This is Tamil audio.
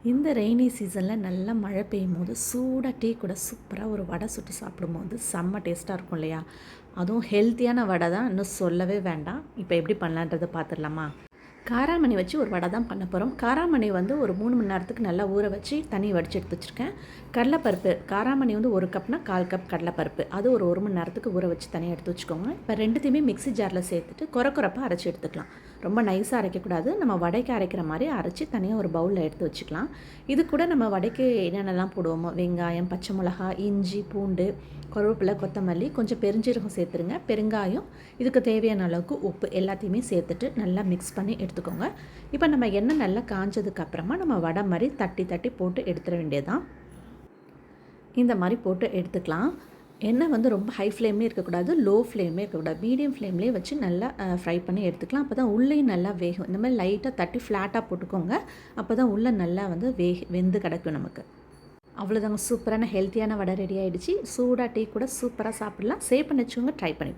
இந்த ரெய்னி சீசனில் நல்லா மழை பெய்யும்போது சூடாக டீ கூட சூப்பராக ஒரு வடை சுட்டு சாப்பிடும்போது செம்ம டேஸ்ட்டாக இருக்கும் இல்லையா? அதுவும் ஹெல்த்தியான வடை தான், இன்னும் சொல்லவே வேண்டாம். இப்போ எப்படி பண்ணலான்றதை பார்த்துடலாமா? காராமணி வச்சு ஒரு வடை தான் பண்ண போகிறோம். காராமணி வந்து ஒரு 3 மணி நேரத்துக்கு நல்லா ஊற வச்சு தண்ணி வடித்து எடுத்து வச்சுருக்கேன். கடலைப்பருப்பு, காராமணி வந்து 1 கப்னா 1/4 கப் கடலைப்பருப்பு, அது ஒரு 1 மணி நேரத்துக்கு ஊற வச்சு தனியாக எடுத்து வச்சுக்கோங்க. இப்போ ரெண்டுத்தையுமே மிக்ஸி ஜாரில் சேர்த்துட்டு கொரப்பாக அரைச்சி எடுத்துக்கலாம். ரொம்ப நைஸாக அரைக்கக்கூடாது, நம்ம வடைக்கு அரைக்கிற மாதிரி அரைச்சி தனியாக ஒரு பவுலில் எடுத்து வச்சுக்கலாம். இது கூட நம்ம வடைக்கு என்னென்னலாம் போடுவோமோ, வெங்காயம், பச்சை மிளகா, இஞ்சி, பூண்டு, கருவேப்பிலை, கொத்தமல்லி, கொஞ்சம் பெருஞ்சீரகம் சேர்த்துருங்க, பெருங்காயம், இதுக்கு தேவையான அளவுக்கு உப்பு எல்லாத்தையுமே சேர்த்துட்டு நல்லா மிக்ஸ் பண்ணி எடுத்துக்கோங்க. இப்போ நம்ம எண்ணெய் நல்லா காஞ்சதுக்கப்புறமா நம்ம வடை மாதிரி தட்டி தட்டி போட்டு எடுத்துட வேண்டியதுதான். இந்த மாதிரி போட்டு எடுத்துக்கலாம். எண்ணெய் வந்து ரொம்ப ஹை ஃப்ளேம்லேயே இருக்கக்கூடாது, லோ ஃப்ளேம்லேயே இருக்கக்கூடாது, மீடியம் ஃப்ளேம்லேயே வச்சு நல்லா ஃப்ரை பண்ணி எடுத்துக்கலாம். அப்போ தான் உள்ளேயும் நல்லா வேகும். இந்த மாதிரி லைட்டாக தட்டி ஃப்ளாட்டாக போட்டுக்கோங்க. அப்போ தான் உள்ளே நல்லா வந்து வெந்து கிடக்கும் நமக்கு. அவ்வளோதாங்க, சூப்பரான ஹெல்த்தியான வடை ரெடி ஆகிடுச்சு. சூடாக டீ கூட சூப்பராக சாப்பிடலாம். சேவ் பண்ணி வச்சுக்கோங்க, ட்ரை பண்ணி